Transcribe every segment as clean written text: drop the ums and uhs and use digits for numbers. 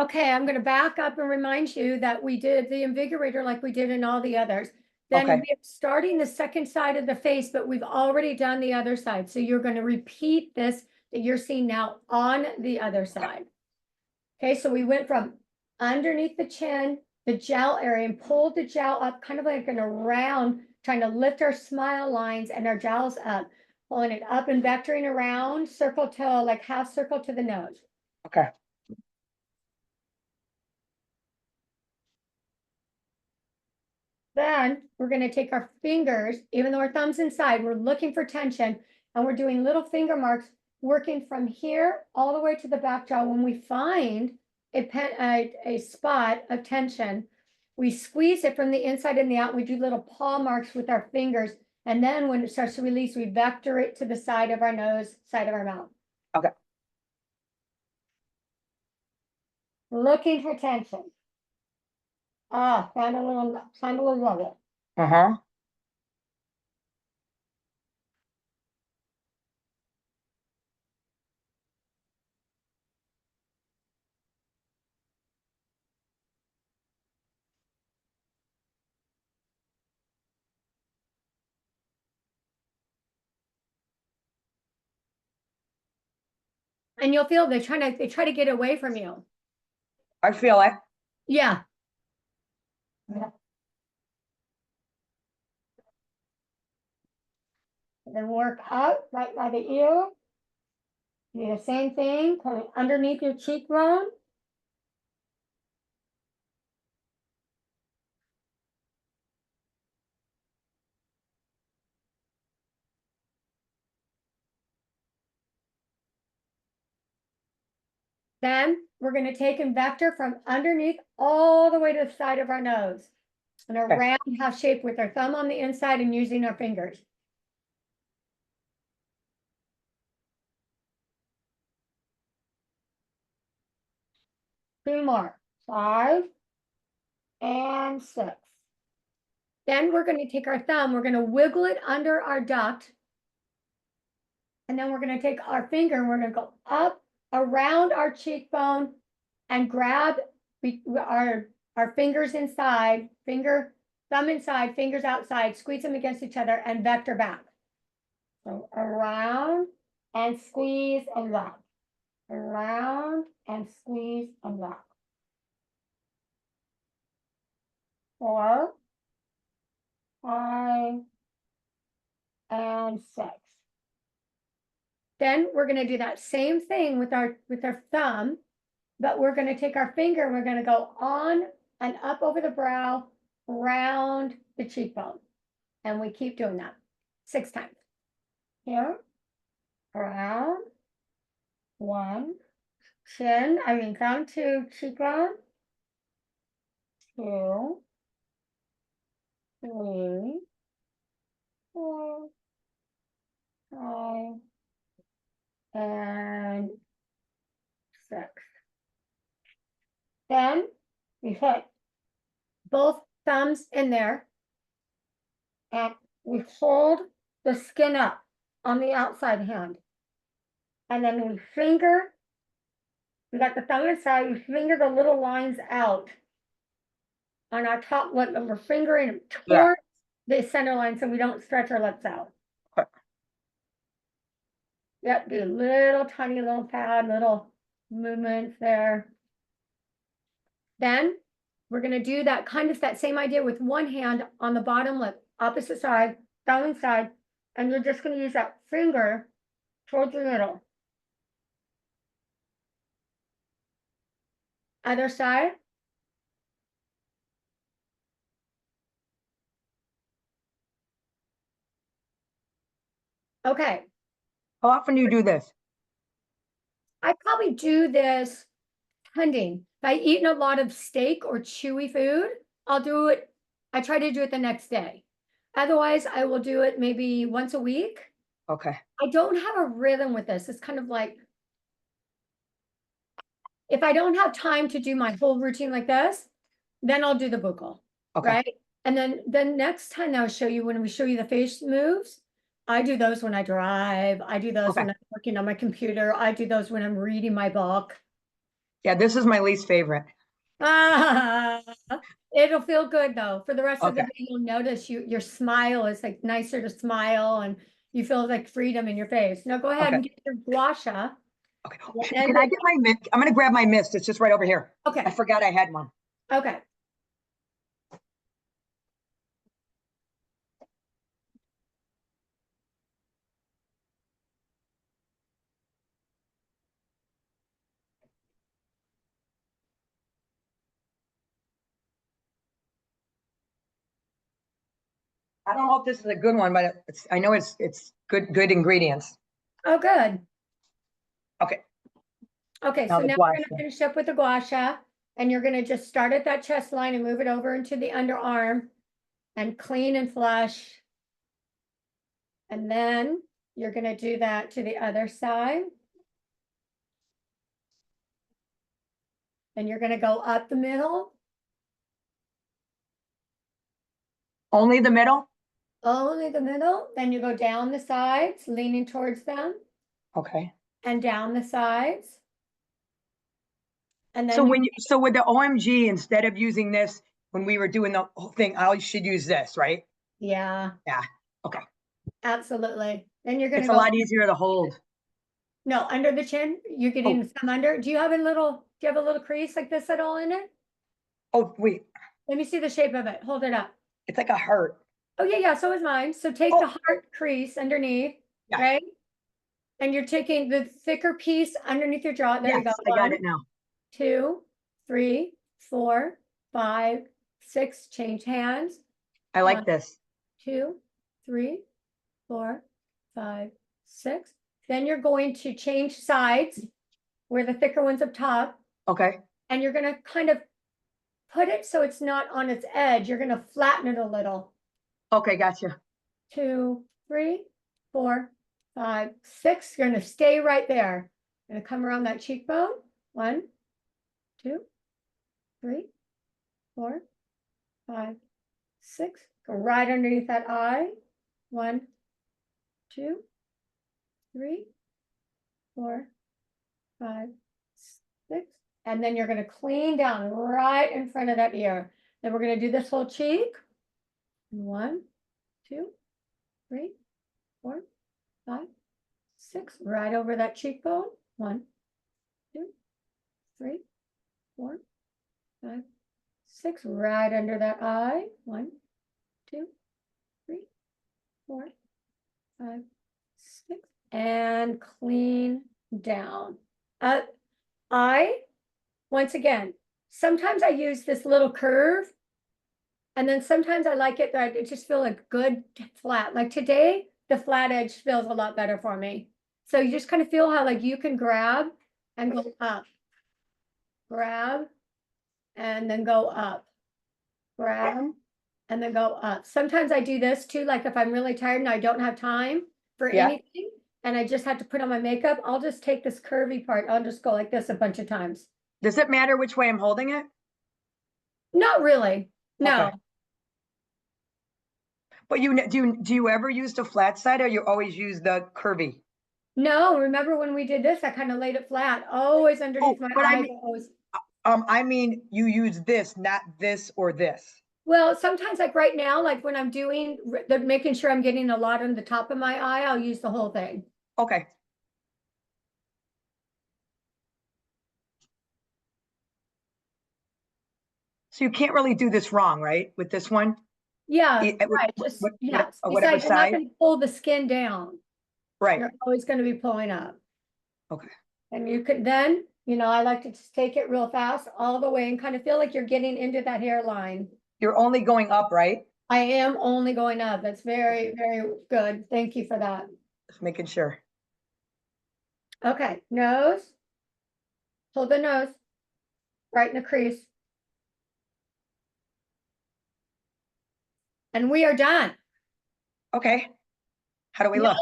Okay, I'm gonna back up and remind you that we did the invigorator like we did in all the others. Then Okay. we're starting the second side of the face, but we've already done the other side. So you're gonna repeat this that you're seeing now on the other side. Okay, so we went from underneath the chin, the jowl area, and pulled the jowl up, kind of like in a round, trying to lift our smile lines and our jowls up, pulling it up and vectoring around, circle to like half circle to the nose. Okay. Then we're going to take our fingers, even though our thumb's inside, we're looking for tension, and we're doing little finger marks, working from here all the way to the back jaw. When we find a spot of tension, we squeeze it from the inside and the out. We do little paw marks with our fingers. And then when it starts to release, we vector it to the side of our nose, side of our mouth. Okay. Looking for tension. Ah, find a little love it. Uh-huh. And you'll feel they try to get away from you. I feel it. Yeah. Then work out right by the ear. Do the same thing, coming underneath your cheekbone. Then we're going to take and vector from underneath all the way to the side of our nose. In a Okay. round half shape with our thumb on the inside and using our fingers. Two more. 5 and 6. Then we're going to take our thumb, we're going to wiggle it under our duct. And then we're going to take our finger and we're going to go up around our cheekbone and grab our fingers inside, thumb inside, fingers outside, squeeze them against each other and vector back. So around and squeeze and lock. Around and squeeze and lock. 4, 5, and 6. Then we're going to do that same thing with our thumb, but we're going to take our finger and we're going to go on and up over the brow, around the cheekbone. And we keep doing that 6 times. Here, around, 1, thumb to cheekbone, 2, 3, 4, 5, and 6. Then we put both thumbs in there and we hold the skin up on the outside hand. And then we got the thumb inside, we finger the little lines out on our top lip and we're fingering towards the center line so we don't stretch our lips out. Okay. Yep, do little tiny little pad, little movements there. Then we're going to do that same idea with one hand on the bottom lip, opposite side, thumb inside, and you're just going to use that finger towards the middle. Other side. Okay. How often do you do this? I probably do this depending. If I eat a lot of steak or chewy food, I'll do it. I try to do it the next day. Otherwise, I will do it maybe once a week. Okay. I don't have a rhythm with this. It's kind of like, if I don't have time to do my whole routine like this, then I'll do the buccal, Okay. right? And then the next time I'll show you, when we show you the face moves, I do those when I drive. I do those Okay. when I'm working on my computer. I do those when I'm reading my book. Yeah, this is my least favorite. Ah, it'll feel good though. For the rest of the Okay. day, you'll notice your smile is like nicer to smile and you feel like freedom in your face. Now go ahead Okay. and get your gua sha. Okay. We'll end Can I it. get my mist? I'm gonna grab my mist. It's just right over here. I Okay. forgot I had one. Okay. I don't know if this is a good one, but I know it's good ingredients. Oh, good. Okay. Okay, Now so the now gua we're gonna sha. finish up with the gua sha, and you're gonna just start at that chest line and move it over into the underarm and clean and flush. And then you're gonna do that to the other side. And you're gonna go up the middle, Only the middle? only the middle, then you go down the sides, leaning towards them, Okay. and down the sides. And So then so with the OMG, instead of using this when we were doing the whole thing, I should use this, right? yeah, Yeah. Okay. absolutely. Then you're gonna It's a go, lot easier to hold. no, under the chin, you're Oh, getting some under. Do you have a little crease like this at all in it? oh, wait. Let me see the shape of it. Hold it up. It's like a heart. Oh, yeah, yeah, so is mine. So take the Oh, heart crease underneath, yeah. right? And you're taking the thicker piece underneath your jaw. There you go. Yes, I got One, it now. 2, 3, 4, 5, 6. Change hands. I 1, like this. 2, 3, 4, 5, 6. Then you're going to change sides where the thicker one's up top, Okay. and you're going to kind of put it so it's not on its edge. You're going to flatten it a little. Okay, gotcha. 2, 3, 4, 5, 6. You're going to stay right there. Going to come around that cheekbone. 1, 2, 3, 4, 5, 6. Go right underneath that eye. 1, 2, 3, 4, 5, 6. And then you're going to clean down right in front of that ear. Then we're going to do this whole cheek. 1, 2, 3, 4, 5, 6. Right over that cheekbone. 1, 2, 3, 4, 5, 6. Right under that eye. 1, 2, 3, 4, 5, 6. And clean down. Once again, sometimes I use this little curve, and then sometimes I like it that it just feel like good flat. Like today, the flat edge feels a lot better for me. So you just kind of feel how like you can grab and go up, grab, and then go up, grab, and then go up. Sometimes I do this too, like if I'm really tired and I don't have time for Yeah. anything, and I just have to put on my makeup, I'll just take this curvy part. I'll just go like this a bunch of times. Does it matter which way I'm holding it? Not really. No. Okay. But do you ever use the flat side or you always use the curvy? No, remember when we did this, I kind of laid it flat, always underneath my But eyes. I mean you use this, not this or this. Well, sometimes like right now, like when I'm doing making sure I'm getting a lot on the top of my eye, I'll use the whole thing. Okay. So you can't really do this wrong, right? With this one? Yeah, With, right. Just yes. whatever Besides, you're not side? going to pull the skin down. Right. You're always going to be pulling up. Okay. And you could then, I like to just take it real fast all the way and kind of feel like you're getting into that hairline. You're only going up, right? I am only going up. That's very, very good. Thank you for that. Just making sure. Okay, nose. Hold the nose right in the crease. And we are done. Okay. How do we look?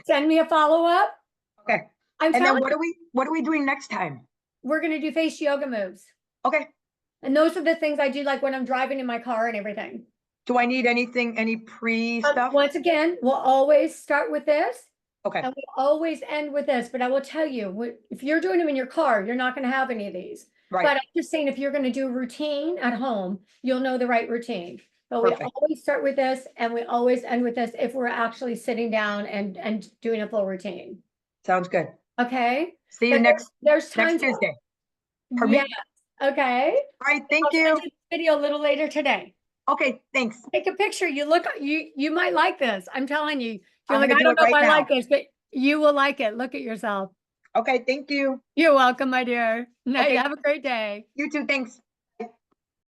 Send me a follow-up. Okay. I'm And then telling what are we doing next time? we're going to do face yoga moves. Okay. And those are the things I do like when I'm driving in my car and everything. Do I need anything, any pre stuff? Once again, we'll always start with this. Okay, And we always end with this, but I will tell you, if you're doing them in your car, you're not gonna have any of these. But right, I'm just saying, if you're gonna do a routine at home, you'll know the right routine. But we perfect. always start with this and we always end with this if we're actually sitting down and doing a full routine. Sounds good. Okay? See you But there's next times, Tuesday. Pardon yes, me? okay? All right, I'll thank send you. you the video a little later today. Okay, thanks. Take a picture. You might like this. I'm telling you. You're I'm like, gonna I do don't it know if right I now. like this, but you will like it. Look at yourself. Okay, thank you. You're welcome, my dear. Now you Okay, have a great day. you too, thanks.